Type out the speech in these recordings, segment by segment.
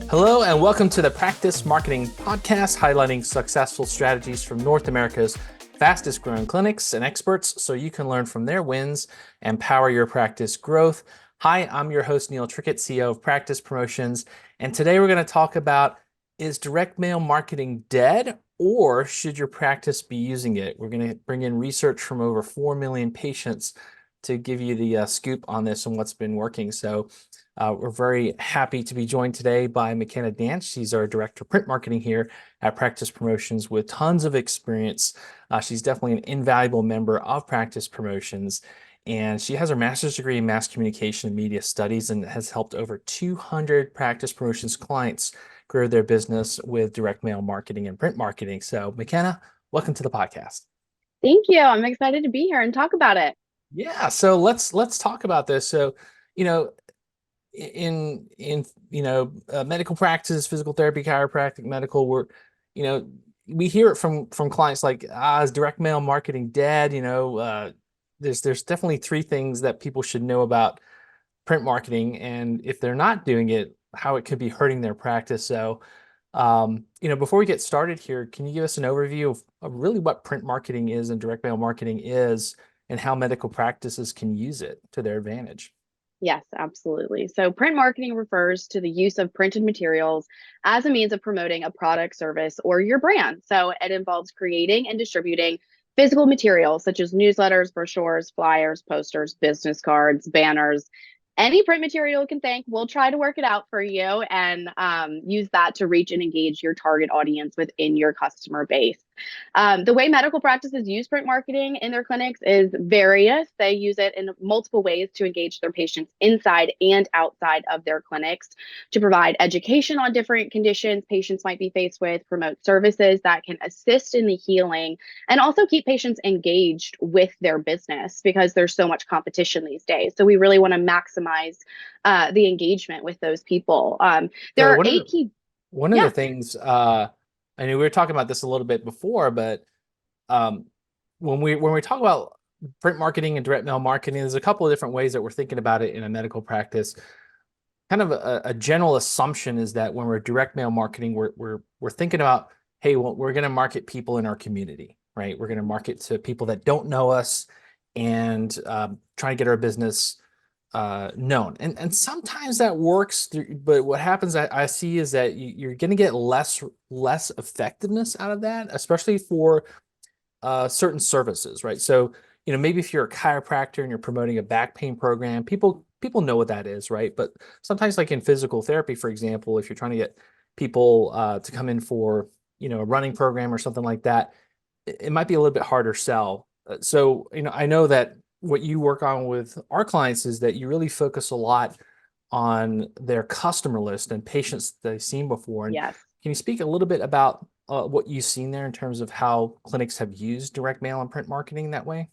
Hello, and welcome to the Practice Marketing Podcast, highlighting successful strategies from North America's fastest growing clinics and experts so you can learn from their wins and power your practice growth. Hi, I'm your host, Neil Trickett, CEO of Practice Promotions. And today we're going to talk about, is direct mail marketing dead, or should your practice be using it? We're going to bring in research from over 4 million patients to give you the scoop on this and what's been working. So we're very happy to be joined today by McKenna Dance. She's our Director of Print Marketing here at Practice Promotions with tons of experience. She's definitely an invaluable member of Practice Promotions, and she has her master's degree in mass communication and media studies and has helped over 200 Practice Promotions clients grow their business with direct mail marketing and print marketing. So McKenna, welcome to the podcast. Thank you. I'm excited to be here and talk about it. Yeah, so let's talk about this. So, you know, in medical practice, physical therapy, chiropractic, medical, you know we hear it from clients like, is direct mail marketing dead? There's definitely three things that people should know about print marketing, and if they're not doing it, how it could be hurting their practice. So before we get started here, can you give us an overview of really what print marketing is and direct mail marketing is, and how medical practices can use it to their advantage? Yes, absolutely. So, print marketing refers to the use of printed materials as a means of promoting a product, service, or your brand. So, it involves creating and distributing physical materials such as newsletters, brochures, flyers, posters, business cards, banners. Any print material you can think, we'll try to work it out for you and use that to reach and engage your target audience within your customer base. The way medical practices use print marketing in their clinics is various. They use it in multiple ways to engage their patients inside and outside of their clinics, to provide education on different conditions patients might be faced with, promote services that can assist in the healing, and also keep patients engaged with their business because there's so much competition these days. So we really want to maximize the engagement with those people. There So are eight key. one of the Yeah. things, I mean, we were talking about this a little bit before, but um, when we talk about print marketing and direct mail marketing, there's a couple of different ways that we're thinking about it in a medical practice. Kind of a general assumption is that when we're direct mail marketing, we're thinking about, hey, well, we're going to market people in our community, right? We're going to market to people that don't know us and try to get our business known. And sometimes that works, but what happens I see is that you're going to get less effectiveness out of that, especially for certain services, right? So, maybe if you're a chiropractor and you're promoting a back pain program, people know what that is, right? But sometimes, like in physical therapy, for example, if you're trying to get people to come in for, a running program or something like that, it might be a little bit harder sell. So, I know that what you work on with our clients is that you really focus a lot on their customer list and patients that they've seen before. And Yes. can you speak a little bit about what you've seen there in terms of how clinics have used direct mail and print marketing that way?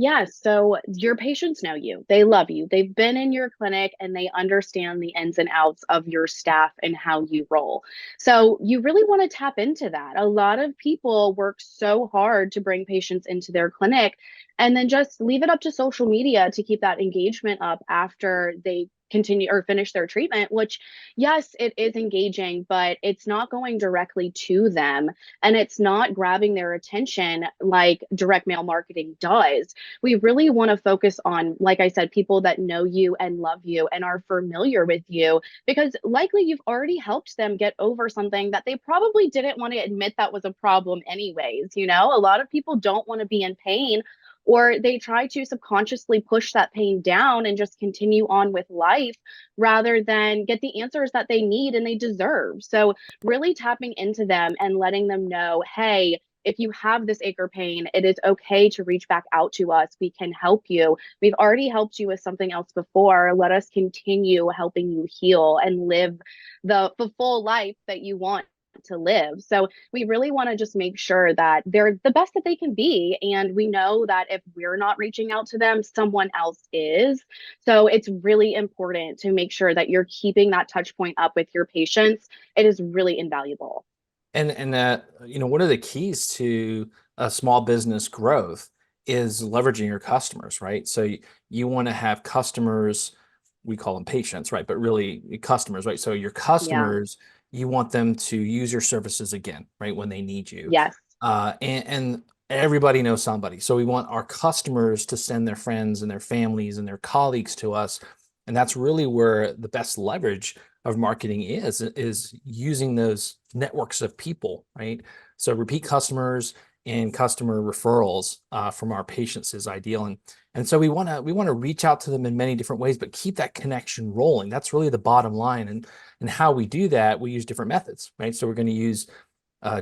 Yes. So your patients know you. They love you. They've been in your clinic and they understand the ins and outs of your staff and how you roll. So you really want to tap into that. A lot of people work so hard to bring patients into their clinic and then just leave it up to social media to keep that engagement up after they continue or finish their treatment, which, yes, it is engaging, but it's not going directly to them and it's not grabbing their attention like direct mail marketing does. We really want to focus on, like I said, people that know you and love you and are familiar with you, because likely you've already helped them get over something that they probably didn't want to admit that was a problem, anyways. A lot of people don't want to be in pain, or they try to subconsciously push that pain down and just continue on with life rather than get the answers that they need and they deserve. So, really tapping into them and letting them know, hey, if you have this ache or pain, it is okay to reach back out to us. We can help you. We've already helped you with something else before. Let us continue helping you heal and live the full life that you want to live. So we really want to just make sure that they're the best that they can be. And we know that if we're not reaching out to them, someone else is. So it's really important to make sure that you're keeping that touch point up with your patients. It is really invaluable. And one of the keys to a small business growth is leveraging your customers, right? So you want to have customers we call them patients, right? But really customers, right? So your Yeah. customers, you want them to use your services again, right? When they need you. Yes. And everybody knows somebody. So we want our customers to send their friends and their families and their colleagues to us. And that's really where the best leverage of marketing is using those networks of people, right? So repeat customers and customer referrals from our patients is ideal. And so we want to reach out to them in many different ways, but keep that connection rolling. That's really the bottom line. And how we do that, we use different methods, right? So we're going to use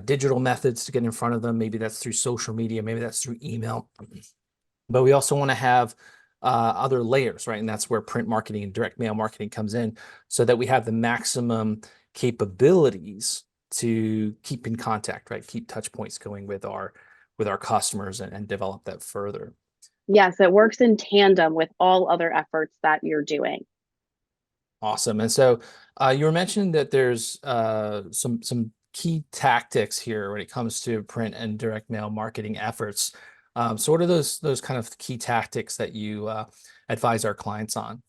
digital methods to get in front of them. Maybe that's through social media, maybe that's through email. But we also want to have other layers, right? And that's where print marketing and direct mail marketing comes in, so that we have the maximum capabilities to keep in contact, right? Keep touch points going with our customers and develop that further. Yes, it works in tandem with all other efforts that you're doing. Awesome. And so you were mentioning that there's some key tactics here when it comes to print and direct mail marketing efforts. So what are those kind of key tactics that you advise our clients on?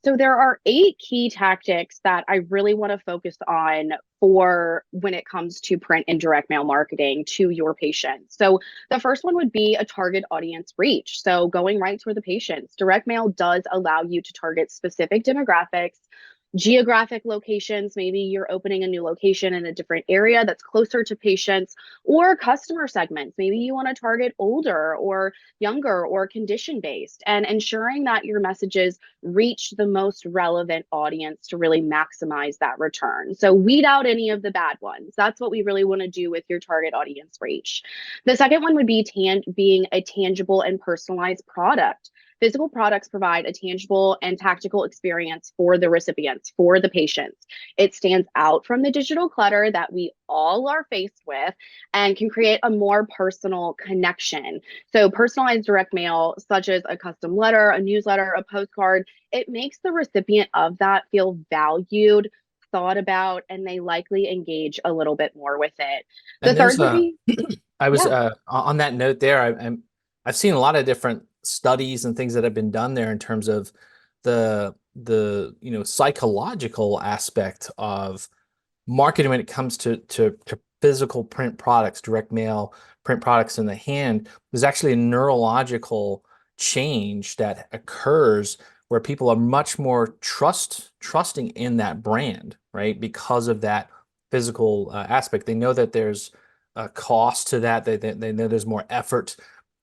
So there are 8 key tactics that I really want to focus on for when it comes to print and direct mail marketing to your patients. So the first one would be a target audience reach. So going right to the patients. Direct mail does allow you to target specific demographics, geographic locations. Maybe you're opening a new location in a different area that's closer to patients, or customer segments. Maybe you want to target older or younger or condition based, and ensuring that your messages reach the most relevant audience to really maximize that return. So weed out any of the bad ones. That's what we really want to do with your target audience reach. The second one would be being a tangible and personalized product. Physical products provide a tangible and tactical experience for the recipients, for the patients. It stands out from the digital clutter that we all are faced with and can create a more personal connection. So, personalized direct mail, such as a custom letter, a newsletter, a postcard, it makes the recipient of that feel valued, thought about, and they likely engage a little bit more with it. The And third there's would be, I was yeah. on that note there. I've seen a lot of different studies and things that have been done there in terms of the psychological aspect of marketing when it comes to physical print products, direct mail print products in the hand. There's actually a neurological change that occurs where people are much more trusting in that brand, right? Because of that physical aspect. They know that there's a cost to that. They know there's more effort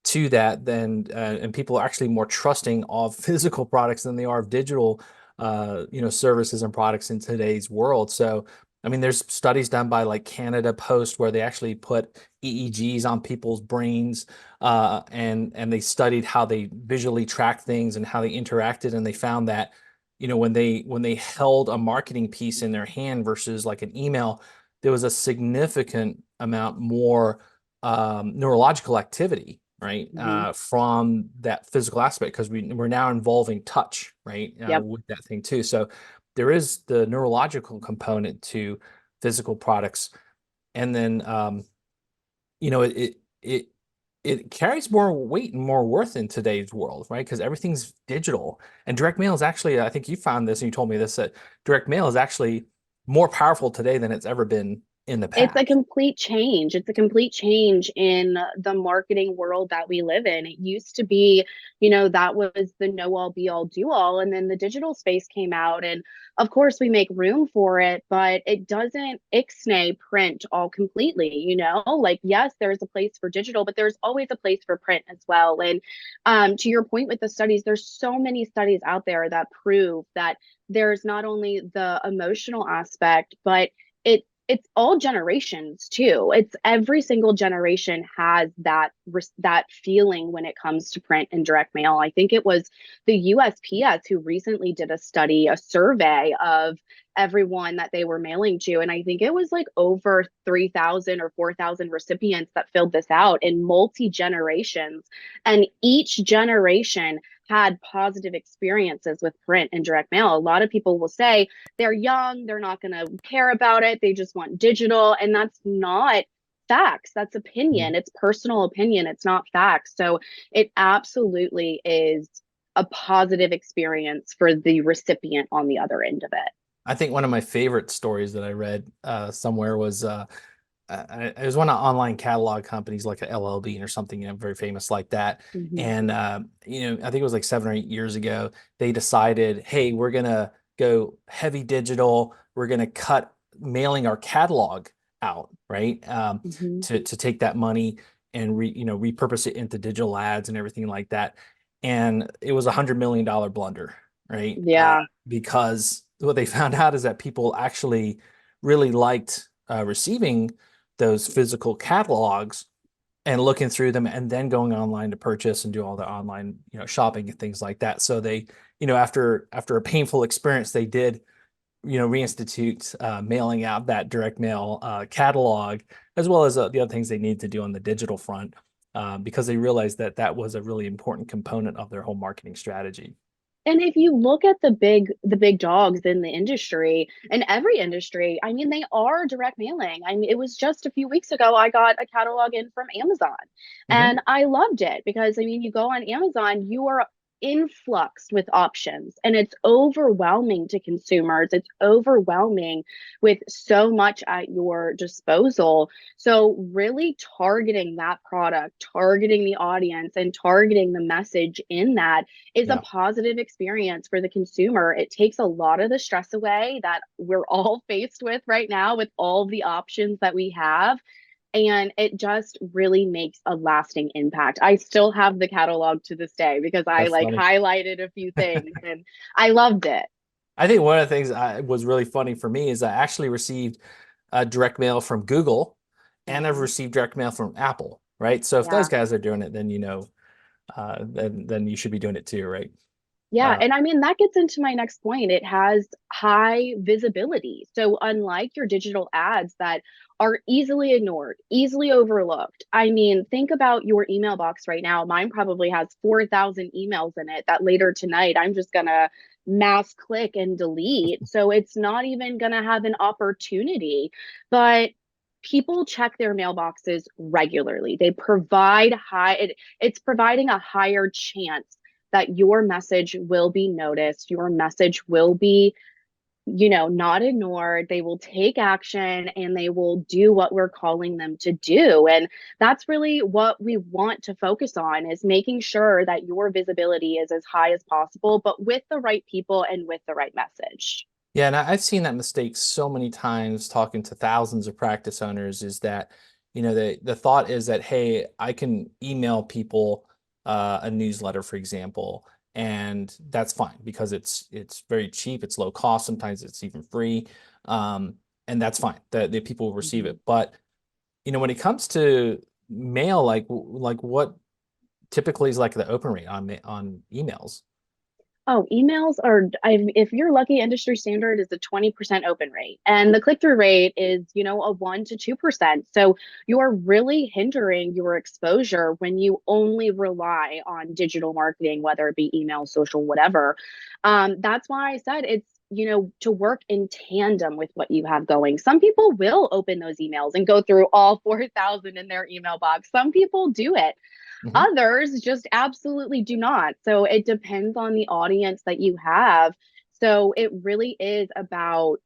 to that than and people are actually more trusting of physical products than they are of digital services and products in today's world. So I mean, there's studies done by like Canada Post where they actually put EEGs on people's brains, and they studied how they visually track things and how they interacted, and they found that, when they held a marketing piece in their hand versus like an email, there was a significant amount more neurological activity, right, Mhm. from that physical aspect because we're now involving touch, right, Yep. with that thing too. So there is the neurological component to physical products, and then you know it it carries more weight and more worth in today's world, right? Because everything's digital, and direct mail is actually, I think you found this and you told me this, that direct mail is actually more powerful today than it's ever been in the It's a past. complete change. It's a complete change in the marketing world that we live in. It used to be, that was the know all be all do all. And then the digital space came out. And of course, we make room for it, but it doesn't ixnay print all completely. Like, yes, there's a place for digital, but there's always a place for print as well. And to your point with the studies, there's so many studies out there that prove that there's not only the emotional aspect, but it's all generations too. It's every single generation has that feeling when it comes to print and direct mail. I think it was the USPS who recently did a study, a survey of everyone that they were mailing to, and I think it was like over 3,000 or 4,000 recipients that filled this out in multi generations, and each generation had positive experiences with print and direct mail. A lot of people will say they're young, they're not going to care about it, they just want digital. And that's not facts. That's opinion. Mhm. It's personal opinion. It's not facts. So it absolutely is a positive experience for the recipient on the other end of it. I think one of my favorite stories that I read somewhere was it was one of online catalog companies like a LLB or something, very famous like that. Hmm. And I think it was like 7 or 8 years ago, they decided, hey, we're gonna go heavy digital. We're gonna cut mailing our catalog out, right? Hmm. To take that money and repurpose it into digital ads and everything like that. And it was $100 million blunder, right? Yeah. Because what they found out is that people actually really liked receiving those physical catalogs and looking through them and then going online to purchase and do all the online shopping and things like that. So they, after a painful experience, they did reinstitute mailing out that direct mail catalog, as well as the other things they need to do on the digital front, because they realized that that was a really important component of their whole marketing strategy. And if you look at the big dogs in the industry, in every industry, I mean, they are direct mailing. I mean, it was just a few weeks ago I got a catalog in from Amazon, Hmm. and I loved it because I mean, you go on Amazon, you are influx with options, and it's overwhelming to consumers. It's overwhelming with so much at your disposal. So really targeting that product, targeting the audience, and targeting the message in that is a Yeah. positive experience for the consumer. It takes a lot of the stress away that we're all faced with right now with all the options that we have. And it just really makes a lasting impact. I still have the catalog to this day because I That's like funny. highlighted a few things and I loved it. I think one of the things was really funny for me is I actually received direct mail from Google, and I've Mhm. received direct mail from Apple, right? So if those Yeah. guys are doing it, then then you should be doing it too, right? Yeah, Uh, and I mean that gets into my next point. It has high visibility. So unlike your digital ads that are easily ignored, easily overlooked. I mean, think about your email box right now. Mine probably has 4,000 emails in it that later tonight I'm just gonna mass click and delete. So it's not even gonna have an opportunity. But people check their mailboxes regularly. They provide it's providing a higher chance that your message will be noticed, your message will be, not ignored. They will take action and they will do what we're calling them to do. And that's really what we want to focus on is making sure that your visibility is as high as possible, but with the right people and with the right message. yeah, and I've seen that mistake so many times talking to thousands of practice owners is that, the thought is that, hey, I can email people a newsletter, for example, and that's fine because it's very cheap, it's low cost, sometimes it's even free. Um, and that's fine. The people will receive Mhm. it. But, when it comes to mail, like what typically is like the open rate on emails? Oh, emails are, if you're lucky, industry standard is a 20% open rate. And the click-through rate is, a 1 to 2%. So you're really hindering your exposure when you only rely on digital marketing, whether it be email, social, whatever. That's why I said it's, to work in tandem with what you have going. Some people will open those emails and go through all 4,000 in their email box. Some people do it. Mhm. Others just absolutely do not. So it depends on the audience that you have. So it really is about,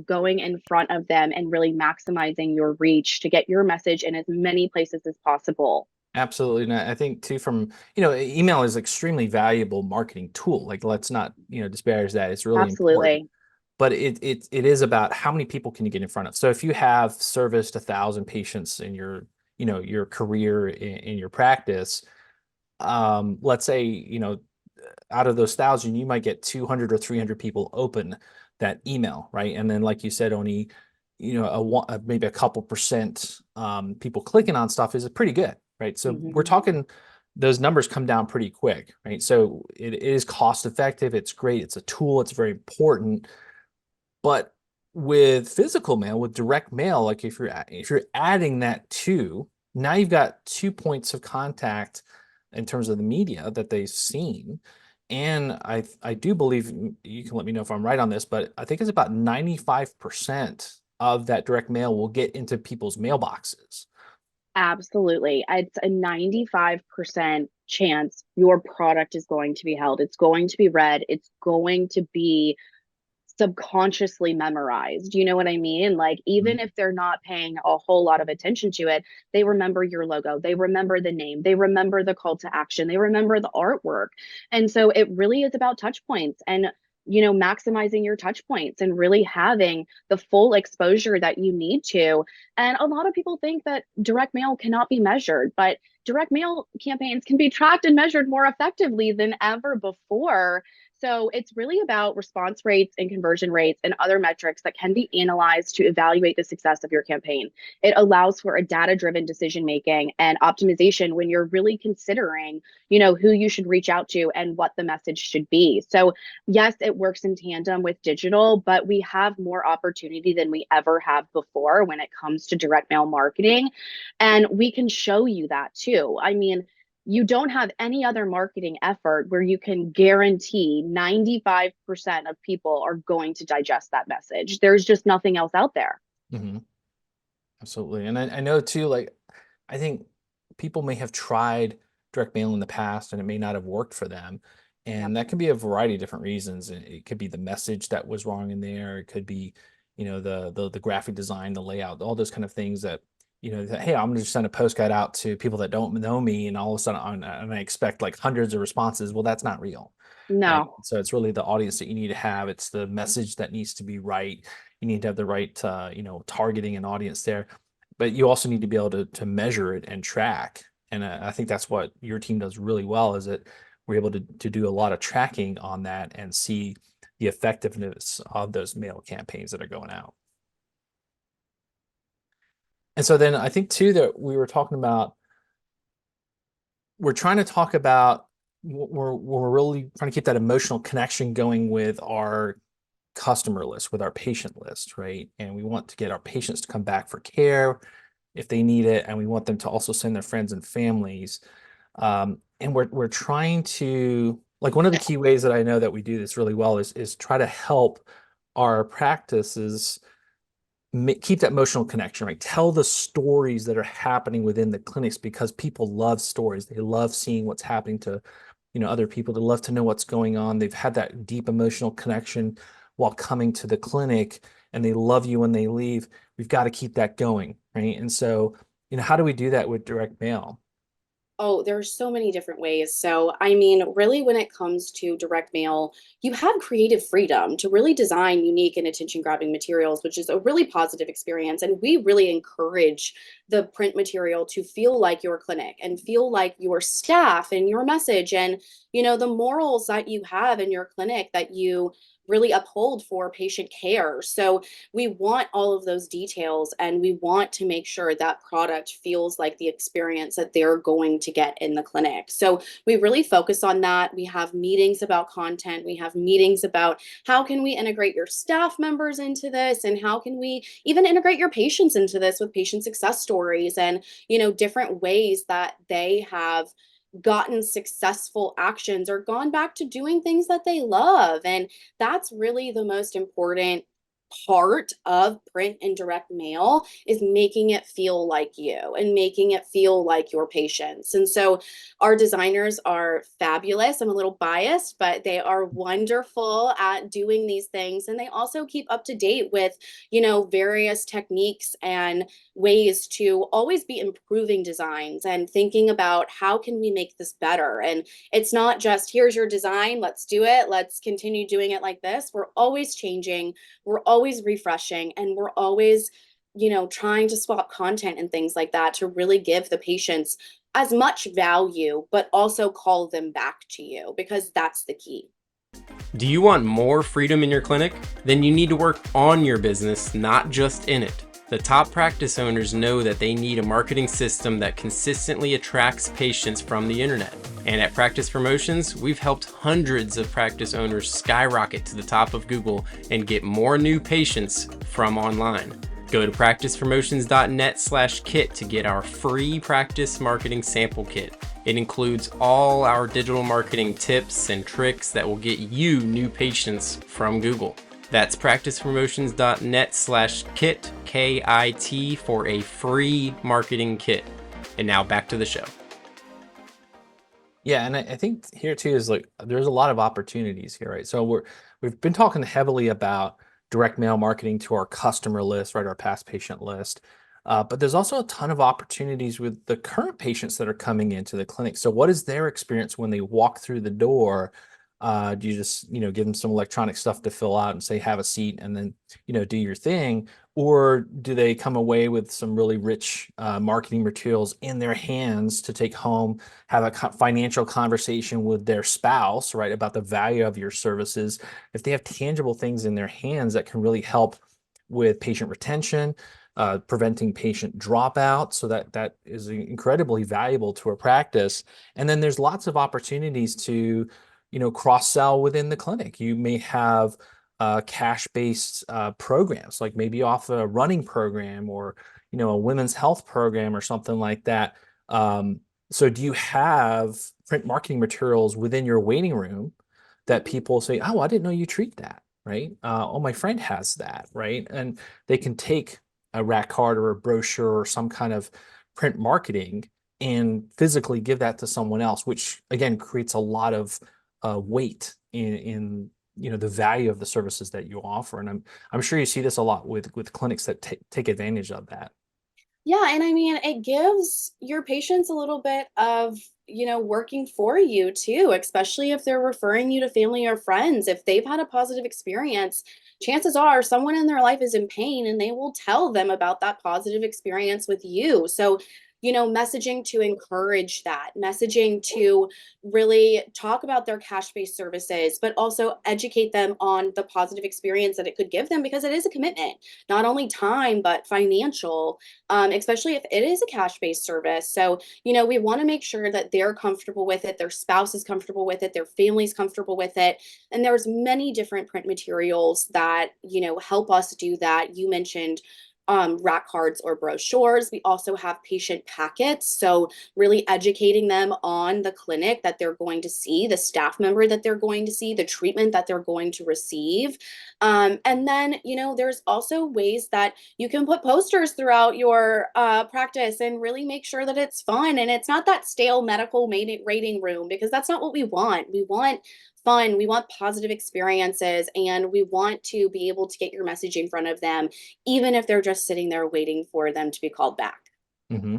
going in front of them and really maximizing your reach to get your message in as many places as possible. Absolutely. And I think too from, email is extremely valuable marketing tool. Like let's not, disparage that. It's really important. Absolutely. But it is about how many people can you get in front of. So if you have serviced 1,000 patients in your career in your practice, let's say, out of those 1,000, you might get 200 or 300 people open that email, right? And then, like you said, only, maybe a couple percent people clicking on stuff is pretty good, right? So we're Hmm. talking those numbers come down pretty quick, right? So it is cost effective. It's great. It's a tool. It's very important. But with physical mail, with direct mail, like if you're adding that to, now you've got 2 points of contact in terms of the media that they've seen. And I do believe you can let me know if I'm right on this, but I think it's about 95% of that direct mail will get into people's mailboxes. Absolutely. It's a 95% chance your product is going to be held. It's going to be read. It's going to be subconsciously memorized. You know what I mean? Like, even Mhm. if they're not paying a whole lot of attention to it, they remember your logo, they remember the name, they remember the call to action, they remember the artwork. And so it really is about touch points and maximizing your touch points and really having the full exposure that you need to. And a lot of people think that direct mail cannot be measured, but direct mail campaigns can be tracked and measured more effectively than ever before. So it's really about response rates and conversion rates and other metrics that can be analyzed to evaluate the success of your campaign. It allows for a data-driven decision making and optimization when you're really considering, who you should reach out to and what the message should be. So yes, it works in tandem with digital, but we have more opportunity than we ever have before when it comes to direct mail marketing. And we can show you that too. I mean, you don't have any other marketing effort where you can guarantee 95% of people are going to digest that message. There's just nothing else out there. Mhm. Absolutely. And I know too, like, I think people may have tried direct mail in the past and it may not have worked for them. Yep. And that can be a variety of different reasons. And it could be the message that was wrong in there. It could be, the graphic design, the layout, all those kind of things that, that, hey, I'm gonna just send a postcard out to people that don't know me, and all of a sudden and I expect like hundreds of responses. Well, that's not real. Right. No. So it's really the audience that you need to have. It's the message that needs to be right. You need to have the right, targeting and audience there, but you also need to be able to measure it and track. And I think that's what your team does really well, is that we're able to do a lot of tracking on that and see the effectiveness of those mail campaigns that are going out. And so then I think too that we were talking about, we're trying to talk about, we're really trying to keep that emotional connection going with our customer list, with our patient list, right? And we want to get our patients to come back for care if they need it, and we want them to also send their friends and families. And we're trying to, like, one of the key ways that I know that we do this really well is try to help our practices keep that emotional connection, right? Tell the stories that are happening within the clinics, because people love stories. They love seeing what's happening to, other people. They love to know what's going on. They've had that deep emotional connection while coming to the clinic, and they love you when they leave. We've got to keep that going, right? And so, how do we do that with direct mail? Oh, there's so many different ways. So, I mean, really, when it comes to direct mail, you have creative freedom to really design unique and attention grabbing materials, which is a really positive experience. And we really encourage the print material to feel like your clinic and feel like your staff and your message and, the morals that you have in your clinic that you really uphold for patient care. So, we want all of those details and we want to make sure that product feels like the experience that they're going to get in the clinic. So we really focus on that. We have meetings about content. We have meetings about how can we integrate your staff members into this and how can we even integrate your patients into this with patient success stories and, different ways that they have gotten successful actions or gone back to doing things that they love. And that's really the most important part of print and direct mail is making it feel like you and making it feel like your patients. And so our designers are fabulous. I'm a little biased, but they are wonderful at doing these things. And they also keep up to date with, various techniques and ways to always be improving designs and thinking about how can we make this better. And it's not just here's your design, let's do it, let's continue doing it like this. We're always changing, we're always refreshing, and we're always trying to swap content and things like that to really give the patients as much value but also call them back to you, because that's the key. Do you want more freedom in your clinic? Then you need to work on your business, not just in it. The top practice owners know that they need a marketing system that consistently attracts patients from the internet. And at Practice Promotions, we've helped hundreds of practice owners skyrocket to the top of Google and get more new patients from online. Go to practicepromotions.net/kit to get our free practice marketing sample kit. It includes all our digital marketing tips and tricks that will get you new patients from Google. That's practicepromotions.net/kit, KIT, for a free marketing kit. And now back to the show. Yeah, and I think here too is like there's a lot of opportunities here, right? So we've been talking heavily about direct mail marketing to our customer list, right? Our past patient list. But there's also a ton of opportunities with the current patients that are coming into the clinic. So what is their experience when they walk through the door? Do you just, give them some electronic stuff to fill out and say, have a seat and then, do your thing? Or do they come away with some really rich marketing materials in their hands to take home, have a financial conversation with their spouse, right, about the value of your services? If they have tangible things in their hands that can really help with patient retention, preventing patient dropout, so that is incredibly valuable to a practice. And then there's lots of opportunities to, cross sell within the clinic. You may have cash-based programs, like maybe off a running program or a women's health program or something like that. So do you have print marketing materials within your waiting room that people say, oh, I didn't know you treat that, right? Oh, my friend has that, right? And they can take a rack card or a brochure or some kind of print marketing and physically give that to someone else, which again creates a lot of weight in the value of the services that you offer. And I'm sure you see this a lot with clinics that take advantage of that. Yeah, and I mean, it gives your patients a little bit of, working for you too, especially if they're referring you to family or friends. If they've had a positive experience, chances are someone in their life is in pain and they will tell them about that positive experience with you. So, messaging to encourage that, messaging to really talk about their cash-based services, but also educate them on the positive experience that it could give them because it is a commitment, not only time, but financial, especially if it is a cash-based service. So, we want to make sure that they're comfortable with it, their spouse is comfortable with it, their family's comfortable with it. And there's many different print materials that, help us do that. You mentioned rack cards or brochures. We also have patient packets. So, really educating them on the clinic that they're going to see, the staff member that they're going to see, the treatment that they're going to receive. And then, there's also ways that you can put posters throughout your practice and really make sure that it's fun and it's not that stale medical rating room, because that's not what we want. We want fun, we want positive experiences, and we want to be able to get your message in front of them, even if they're just sitting there waiting for them to be called back. Hmm.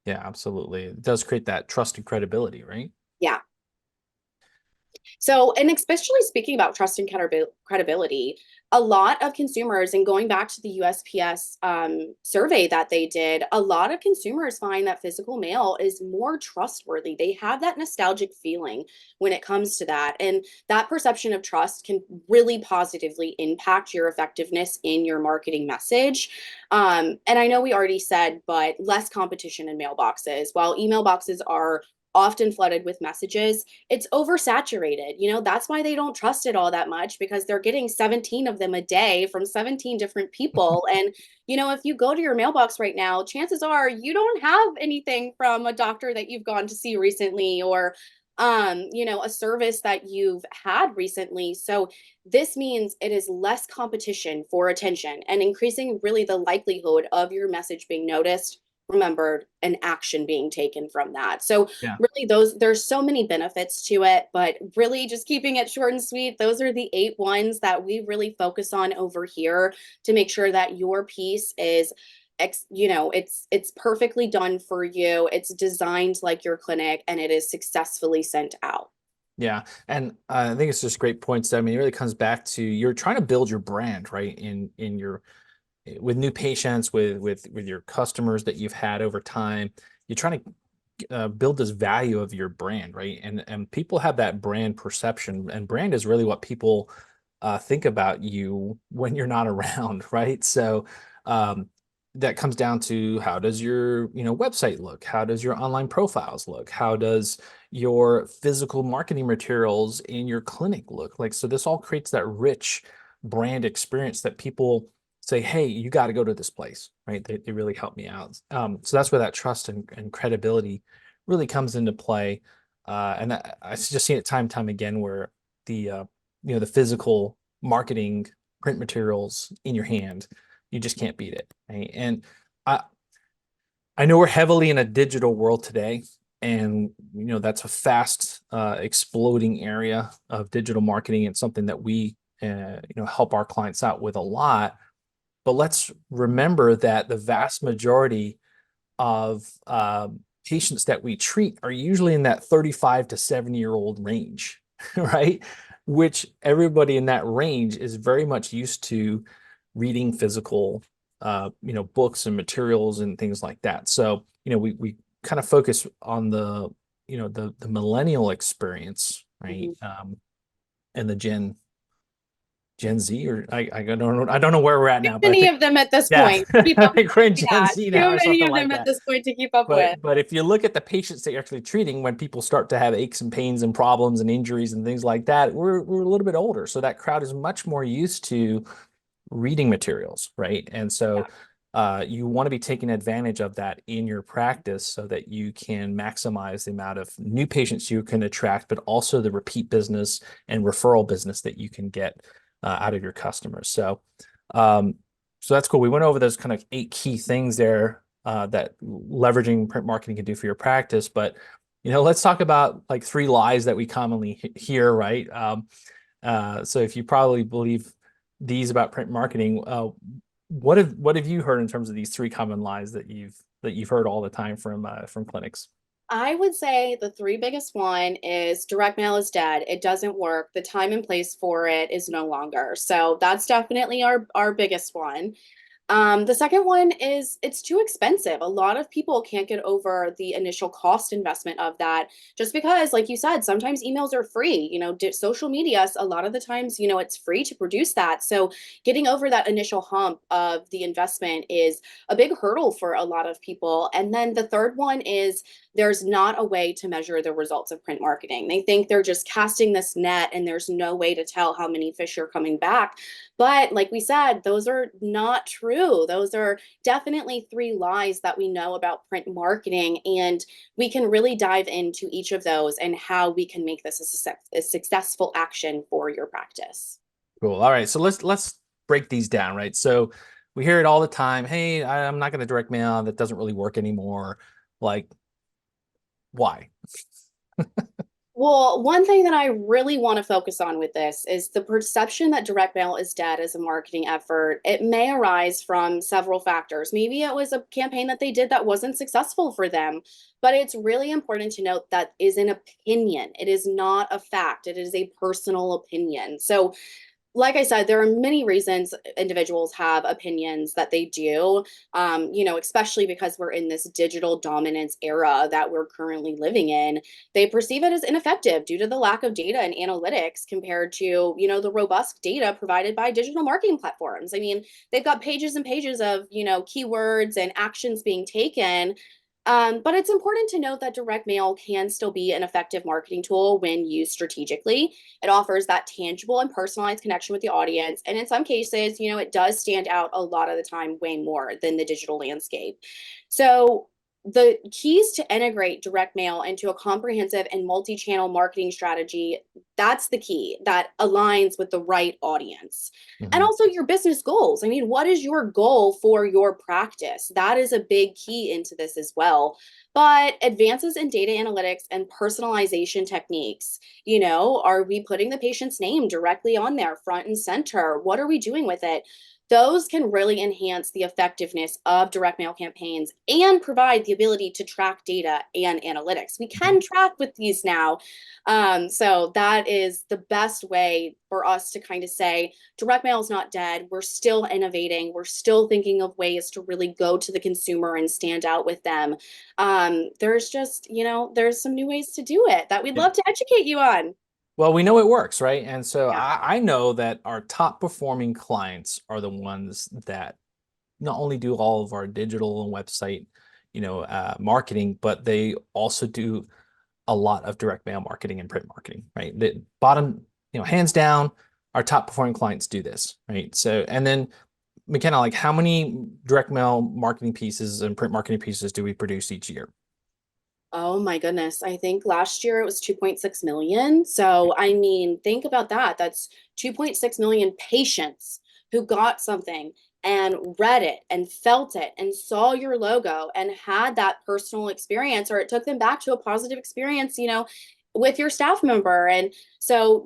Yeah, absolutely. It does create that trust and credibility, right? Yeah. So, and especially speaking about trust and credibility, a lot of consumers, and going back to the USPS survey that they did, a lot of consumers find that physical mail is more trustworthy. They have that nostalgic feeling when it comes to that. And that perception of trust can really positively impact your effectiveness in your marketing message. And I know we already said, but less competition in mailboxes. While email boxes are often flooded with messages, it's oversaturated. That's why they don't trust it all that much, because they're getting 17 of them a day from 17 different people. And, if you go to your mailbox right now, chances are you don't have anything from a doctor that you've gone to see recently, or a service that you've had recently. So this means it is less competition for attention and increasing really the likelihood of your message being noticed, remembered, and action being taken from that. So Yeah. really, there's so many benefits to it, but really just keeping it short and sweet, those are the 8 ones that we really focus on over here to make sure that your piece is it's perfectly done for you, it's designed like your clinic, and it is successfully sent out. Yeah. And I think it's just great points. I mean, it really comes back to you're trying to build your brand, right? In your with new patients, with your customers that you've had over time. You're trying to build this value of your brand, right? And people have that brand perception, and brand is really what people think about you when you're not around, right? So um, that comes down to how does your website look? How does your online profiles look? How does your physical marketing materials in your clinic look like? So this all creates that rich brand experience that people say, hey, you got to go to this place, right? They really help me out. So that's where that trust and credibility really comes into play. And I've just seen it time and time again where the physical marketing print materials in your hand, you just can't beat it, right? And I I know we're heavily in a digital world today, and that's a fast exploding area of digital marketing. It's something that we help our clients out with a lot. But let's remember that the vast majority of patients that we treat are usually in that 35 to 70-year-old range, right? Which everybody in that range is very much used to reading physical books and materials and things like that. So we kind of focus on the the millennial experience, right? And the Gen Z, or I don't know where we're at now, but I Many think, of them at this yeah, point to keep I up think we're in Gen yeah, Z too now or many something of like them at that. this point to keep up with. But if you look at the patients that you're actually treating, when people start to have aches and pains and problems and injuries and things like that, we're a little bit older. So that crowd is much more used to reading materials, right? And so you want to be taking advantage of that in your practice so that you can maximize the amount of new patients you can attract, but also the repeat business and referral business that you can get out of your customers. So, so that's cool. We went over those kind of 8 key things there that leveraging print marketing can do for your practice. But let's talk about like 3 lies that we commonly hear, right? So if you probably believe these about print marketing, what have you heard in terms of these 3 common lies that you've heard all the time from clinics? I would say the 3 biggest one is direct mail is dead. It doesn't work. The time and place for it is no longer. So that's definitely our biggest one. The second one is it's too expensive. A lot of people can't get over the initial cost investment of that just because, like you said, sometimes emails are free. Social media, a lot of the times, it's free to produce that. So getting over that initial hump of the investment is a big hurdle for a lot of people. And then the third one is there's not a way to measure the results of print marketing. They think they're just casting this net and there's no way to tell how many fish are coming back. But like we said, those are not true. Those are definitely 3 lies that we know about print marketing. And we can really dive into each of those and how we can make this a successful action for your practice. Cool. All right. So let's break these down, right? So we hear it all the time. Hey, I'm not going to direct mail. That doesn't really work anymore. Like, why? Well, one thing that I really want to focus on with this is the perception that direct mail is dead as a marketing effort. It may arise from several factors. Maybe it was a campaign that they did that wasn't successful for them, but it's really important to note that is an opinion. It is not a fact. It is a personal opinion. So like I said, there are many reasons individuals have opinions that they do, especially because we're in this digital dominance era that we're currently living in. They perceive it as ineffective due to the lack of data and analytics compared to, the robust data provided by digital marketing platforms. I mean, they've got pages and pages of, keywords and actions being taken. But it's important to note that direct mail can still be an effective marketing tool when used strategically. It offers that tangible and personalized connection with the audience. And in some cases, it does stand out a lot of the time way more than the digital landscape. So the keys to integrate direct mail into a comprehensive and multi-channel marketing strategy, that's the key that aligns with the right audience. And Mhm. also your business goals. I mean, what is your goal for your practice? That is a big key into this as well. But advances in data analytics and personalization techniques, are we putting the patient's name directly on there, front and center? What are we doing with it? Those can really enhance the effectiveness of direct mail campaigns and provide the ability to track data and analytics. We can track with these now. So that is the best way for us to kind of say direct mail is not dead. We're still innovating. We're still thinking of ways to really go to the consumer and stand out with them. There's just, there's some new ways to do it that we'd Yeah. love to educate you on. Well, we know it works, right? And so Yeah. I know that our top performing clients are the ones that not only do all of our digital and website, marketing, but they also do a lot of direct mail marketing and print marketing, right? The bottom, hands down, our top performing clients do this, right? So, and then McKenna, like how many direct mail marketing pieces and print marketing pieces do we produce each year? Oh my goodness. I think last year it was 2.6 million. So, I mean, think about that. That's 2.6 million patients who got something and read it and felt it and saw your logo and had that personal experience, or it took them back to a positive experience, with your staff member. And so,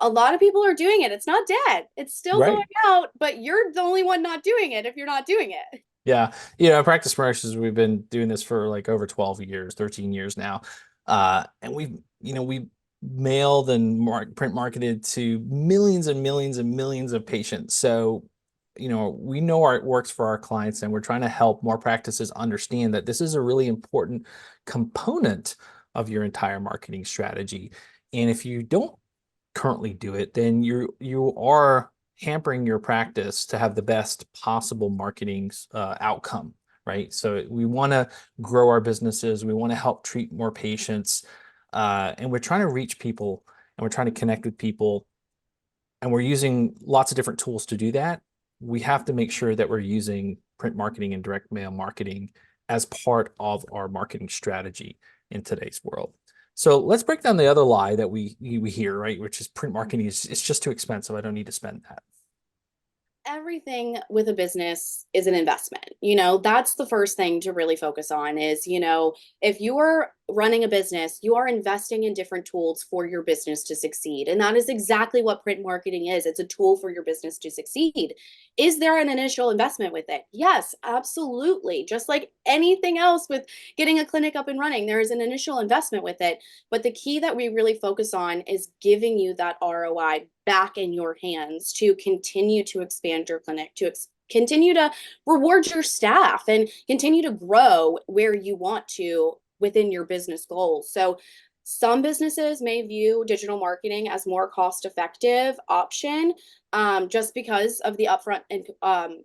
a lot of people are doing it. It's not dead. It's still going Right. out, but you're the only one not doing it if you're not doing it. Yeah. Practice promotions, we've been doing this for like over 12 years, 13 years now. And we mailed and print marketed to millions and millions and millions of patients. So, we know it works for our clients, and we're trying to help more practices understand that this is a really important component of your entire marketing strategy. And if you don't currently do it, then you are hampering your practice to have the best possible marketing outcome, right? So we want to grow our businesses, we want to help treat more patients, and we're trying to reach people, and we're trying to connect with people, and we're using lots of different tools to do that. We have to make sure that we're using print marketing and direct mail marketing as part of our marketing strategy in today's world. So let's break down the other lie that we hear, right? Which is print marketing is it's just too expensive. I don't need to spend that. Everything with a business is an investment. That's the first thing to really focus on is, if you are running a business, you are investing in different tools for your business to succeed. And that is exactly what print marketing is. It's a tool for your business to succeed. Is there an initial investment with it? Yes, absolutely. Just like anything else with getting a clinic up and running, there is an initial investment with it. But the key that we really focus on is giving you that ROI back in your hands to continue to expand your clinic, to continue to reward your staff and continue to grow where you want to within your business goals. So some businesses may view digital marketing as more cost effective option, just because of the upfront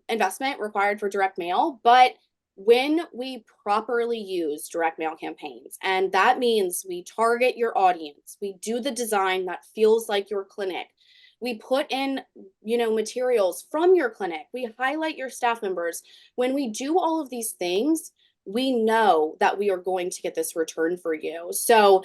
investment required for direct mail. But when we properly use direct mail campaigns, and that means we target your audience, we do the design that feels like your clinic, we put in materials from your clinic, we highlight your staff members. When we do all of these things, we know that we are going to get this return for you. So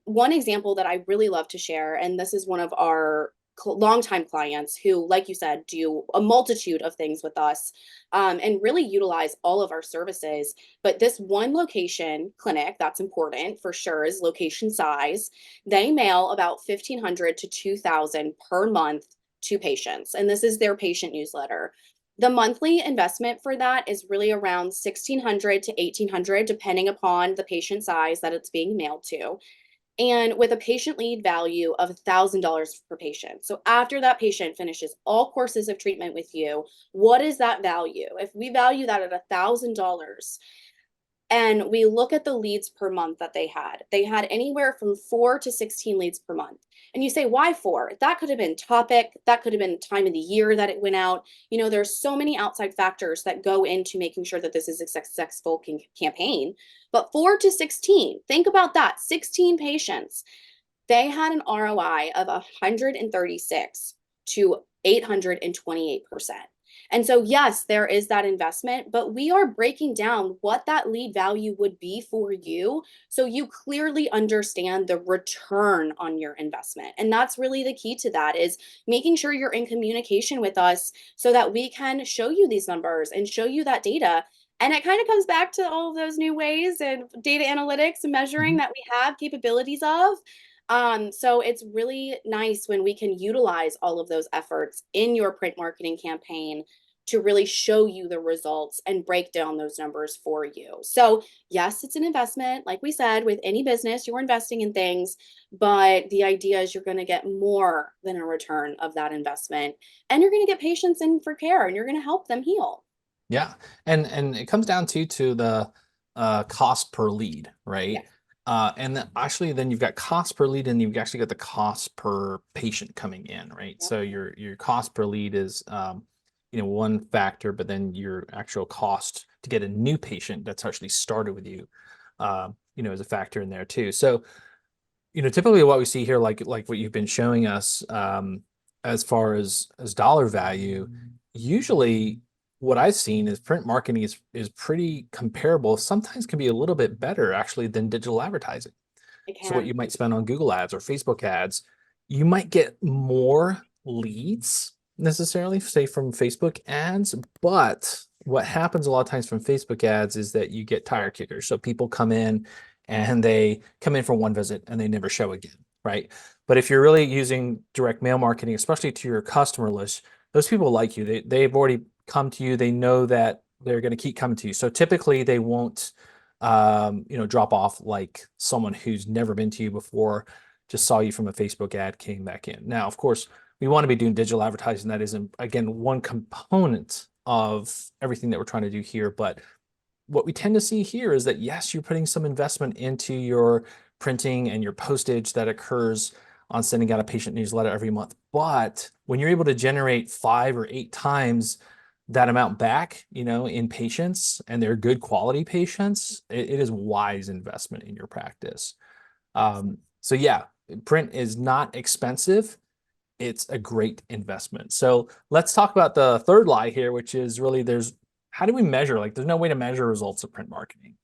one example that I really love to share, and this is one of our longtime clients who, like you said, do a multitude of things with us, and really utilize all of our services. But this one location clinic, that's important for sure, is location size. They mail about 1,500 to 2,000 per month to patients, and this is their patient newsletter. The monthly investment for that is really around 1,600 to 1,800, depending upon the patient size that it's being mailed to, and with a patient lead value of $1,000 per patient. So after that patient finishes all courses of treatment with you, what is that value? If we value that at $1,000, and we look at the leads per month that they had anywhere from 4 to 16 leads per month. And you say, why 4? That could have been topic, that could have been time of the year that it went out. There's so many outside factors that go into making sure that this is a successful campaign. But 4 to 16, think about that. 16 patients, they had an ROI of 136 to 828%. And so, yes, there is that investment, but we are breaking down what that lead value would be for you, so you clearly understand the return on your investment. And that's really the key to that, is making sure you're in communication with us so that we can show you these numbers and show you that data. And it kind of comes back to all of those new ways and data analytics and measuring Mhm. that we have capabilities of. So it's really nice when we can utilize all of those efforts in your print marketing campaign to really show you the results and break down those numbers for you. So, yes, it's an investment. Like we said, with any business, you're investing in things, but the idea is you're going to get more than a return of that investment, and you're going to get patients in for care, and you're going to help them heal. Yeah, and it comes down to the cost per lead, right? Yes. And then actually, then you've got cost per lead, and you've actually got the cost per patient coming in, right? Yep. So your cost per lead is one factor, but then your actual cost to get a new patient that's actually started with you, is a factor in there too. So typically what we see here, like what you've been showing us, as far as dollar value, usually what I've seen is print marketing is pretty comparable. Sometimes can be a little bit better actually than digital advertising. It So what can. you might spend on Google ads or Facebook ads, you might get more leads, necessarily, say from Facebook ads, but what happens a lot of times from Facebook ads is that you get tire kickers. So people come in and they come in for one visit and they never show again, right? But if you're really using direct mail marketing, especially to your customer list, those people like you. They've already come to you. They know that they're going to keep coming to you. So typically they won't drop off like someone who's never been to you before, just saw you from a Facebook ad, came back in. Now, of course, we want to be doing digital advertising. That is, again, one component of everything that we're trying to do here. But what we tend to see here is that, yes, you're putting some investment into your printing and your postage that occurs on sending out a patient newsletter every month. But when you're able to generate 5 or 8 times that amount back, in patients, and they're good quality patients, it is wise investment in your practice. So yeah, print is not expensive. It's a great investment. So let's talk about the third lie here, which is really how do we measure? Like, there's no way to measure results of print marketing.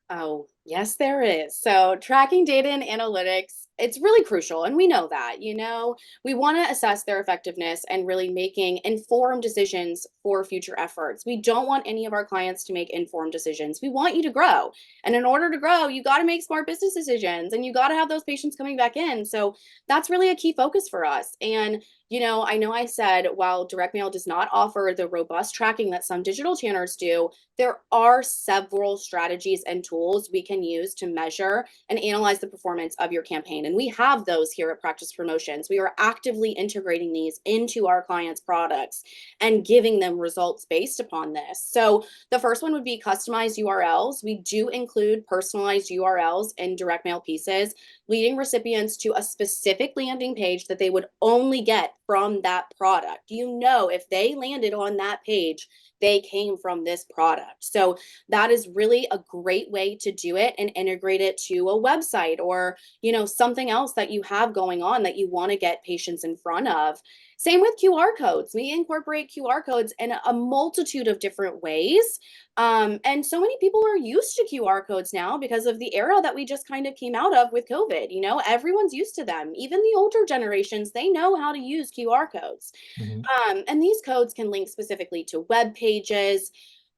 Oh, yes, there is. So, tracking data and analytics, it's really crucial. And we know that, we want to assess their effectiveness and really making informed decisions for future efforts. We don't want any of our clients to make informed decisions. We want you to grow. And in order to grow, you got to make smart business decisions and you got to have those patients coming back in. So, that's really a key focus for us. And I know I said while direct mail does not offer the robust tracking that some digital channels do, there are several strategies and tools we can use to measure and analyze the performance of your campaign. And we have those here at Practice Promotions. We are actively integrating these into our clients' products and giving them results based upon this. So the first one would be customized URLs. We do include personalized URLs in direct mail pieces, leading recipients to a specific landing page that they would only get from that product. If they landed on that page, they came from this product. So that is really a great way to do it and integrate it to a website or, something else that you have going on that you want to get patients in front of. Same with QR codes. We incorporate QR codes in a multitude of different ways. And so many people are used to QR codes now because of the era that we just kind of came out of with COVID. Everyone's used to them. Even the older generations, they know how to use QR codes. Mhm. And these codes can link specifically to web pages,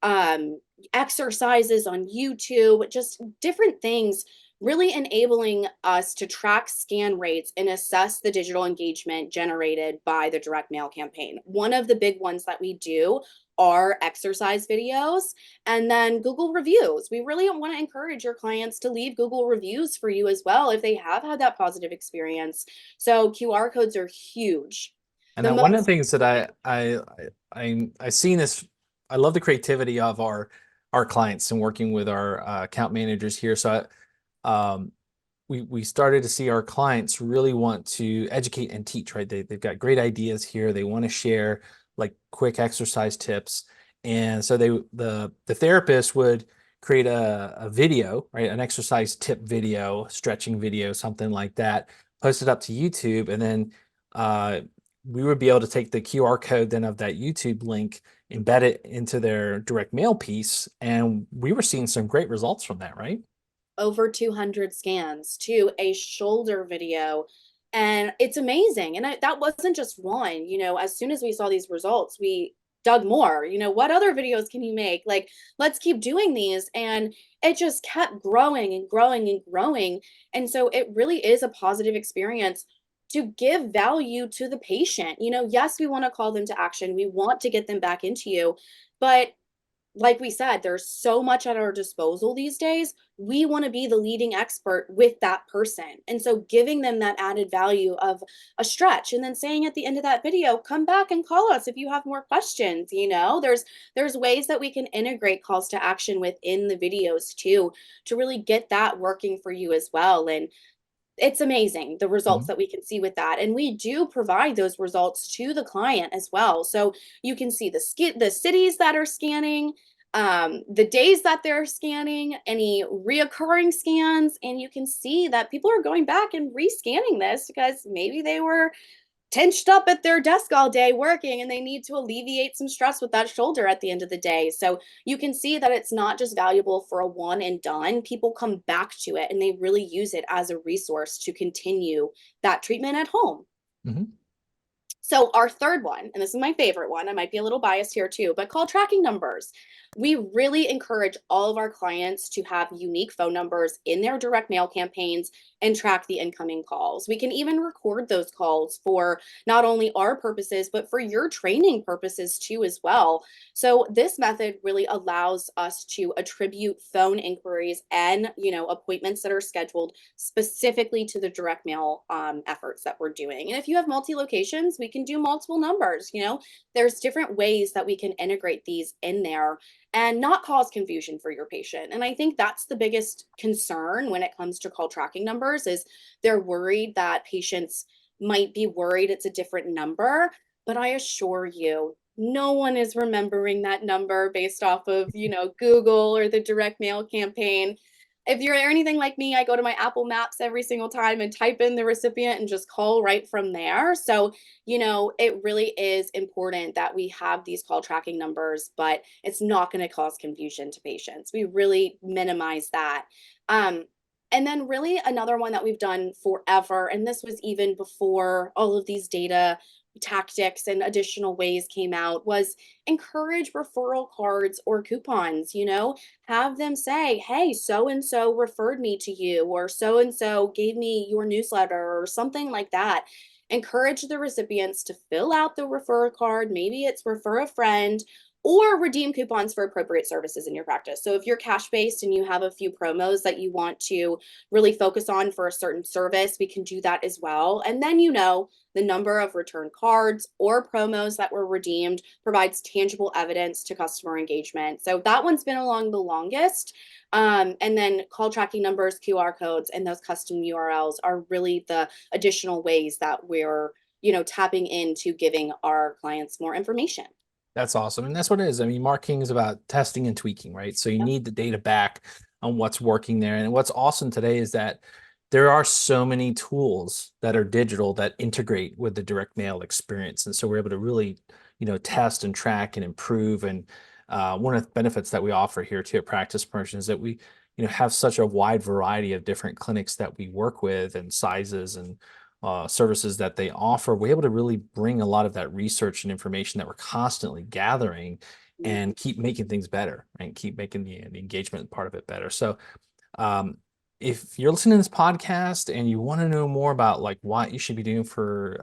um, exercises on YouTube, just different things, really enabling us to track scan rates and assess the digital engagement generated by the direct mail campaign. One of the big ones that we do are exercise videos and then Google reviews. We really want to encourage your clients to leave Google reviews for you as well if they have had that positive experience. So QR codes are huge. And The one of the most things that I seen this, I love the creativity of our clients and working with our account managers here. So we started to see our clients really want to educate and teach, right? They've got great ideas here. They want to share like quick exercise tips. And so the therapist would create a video, right? An exercise tip video, stretching video, something like that, post it up to YouTube, and then we would be able to take the QR code then of that YouTube link, embed it into their direct mail piece, and we were seeing some great results from that, right? over 200 scans to a shoulder video. And it's amazing. And that wasn't just one, as soon as we saw these results, we dug more, what other videos can you make? Like, let's keep doing these. And it just kept growing and growing and growing. And so it really is a positive experience to give value to the patient. Yes, we want to call them to action. We want to get them back into you, but like we said, there's so much at our disposal these days. We want to be the leading expert with that person. And so giving them that added value of a stretch and then saying at the end of that video, come back and call us if you have more questions. There's ways that we can integrate calls to action within the videos too, to really get that working for you as well. And it's amazing the results Mhm. that we can see with that. And we do provide those results to the client as well. So you can see the cities that are scanning, the days that they're scanning, any reoccurring scans, and you can see that people are going back and rescanning this because maybe they were tenched up at their desk all day working and they need to alleviate some stress with that shoulder at the end of the day. So you can see that it's not just valuable for a one and done. People come back to it and they really use it as a resource to continue that treatment at home. Mhm. So our third one, and this is my favorite one, I might be a little biased here too, but call tracking numbers. We really encourage all of our clients to have unique phone numbers in their direct mail campaigns and track the incoming calls. We can even record those calls for not only our purposes, but for your training purposes too as well. So this method really allows us to attribute phone inquiries and, appointments that are scheduled specifically to the direct mail efforts that we're doing. And if you have multi-locations, we can do multiple numbers. There's different ways that we can integrate these in there and not cause confusion for your patient. And I think that's the biggest concern when it comes to call tracking numbers is they're worried that patients might be worried it's a different number, but I assure you, no one is remembering that number based off of, Google or the direct mail campaign. If you're anything like me, I go to my Apple Maps every single time and type in the recipient and just call right from there. So, it really is important that we have these call tracking numbers, but it's not going to cause confusion to patients. We really minimize that. Um, and then, really, another one that we've done forever, and this was even before all of these data tactics and additional ways came out, was encourage referral cards or coupons. Have them say, hey, so and so referred me to you, or so and so gave me your newsletter, or something like that. Encourage the recipients to fill out the referral card. Maybe it's refer a friend or redeem coupons for appropriate services in your practice. So if you're cash based and you have a few promos that you want to really focus on for a certain service, we can do that as well. And then, the number of return cards or promos that were redeemed provides tangible evidence to customer engagement. So that one's been along the longest. And then call tracking numbers, QR codes, and those custom URLs are really the additional ways that we're, tapping into giving our clients more information. That's awesome. And that's what it is. I mean, marketing is about testing and tweaking, right? So you Yep. need the data back on what's working there. And what's awesome today is that there are so many tools that are digital that integrate with the direct mail experience. And so we're able to really, test and track and improve. And one of the benefits that we offer here too at Practice Promotion is that we, have such a wide variety of different clinics that we work with and sizes and services that they offer. We're able to really bring a lot of that research and information that we're constantly gathering and keep making things better and keep making the engagement part of it better. So um, if you're listening to this podcast and you want to know more about like what you should be doing for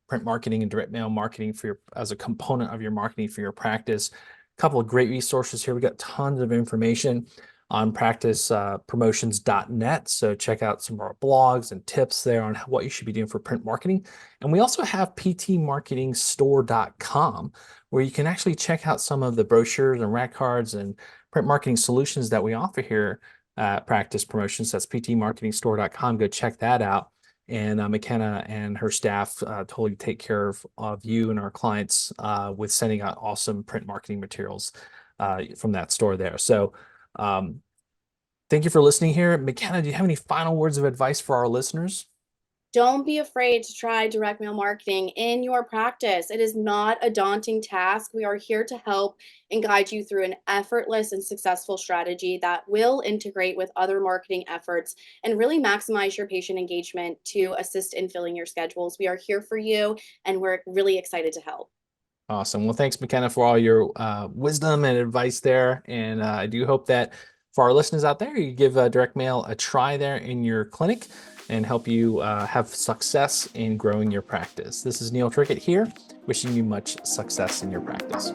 print marketing and direct mail marketing for as a component of your marketing for your practice, a couple of great resources here. We got tons of information on practicepromotions.net. So check out some of our blogs and tips there on what you should be doing for print marketing. And we also have ptmarketingstore.com, where you can actually check out some of the brochures and rack cards and print marketing solutions that we offer here at Practice Promotions. That's ptmarketingstore.com. Go check that out. And McKenna and her staff totally take care of you and our clients with sending out awesome print marketing materials from that store there. So thank you for listening here. McKenna, do you have any final words of advice for our listeners? Don't be afraid to try direct mail marketing in your practice. It is not a daunting task. We are here to help and guide you through an effortless and successful strategy that will integrate with other marketing efforts and really maximize your patient engagement to assist in filling your schedules. We are here for you, and we're really excited to help. Awesome. Well, thanks, McKenna, for all your wisdom and advice there. And I do hope that for our listeners out there, you give direct mail a try there in your clinic and help you have success in growing your practice. This is Neil Trickett here, wishing you much success in your practice.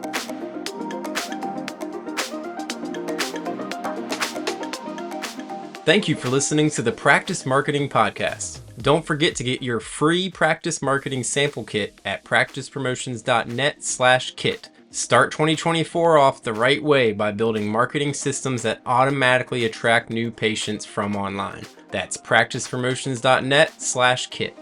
Thank you for listening to the Practice Marketing Podcast. Don't forget to get your free practice marketing sample kit at practicepromotions.net/kit. Start 2024 off the right way by building marketing systems that automatically attract new patients from online. That's practicepromotions.net/kit.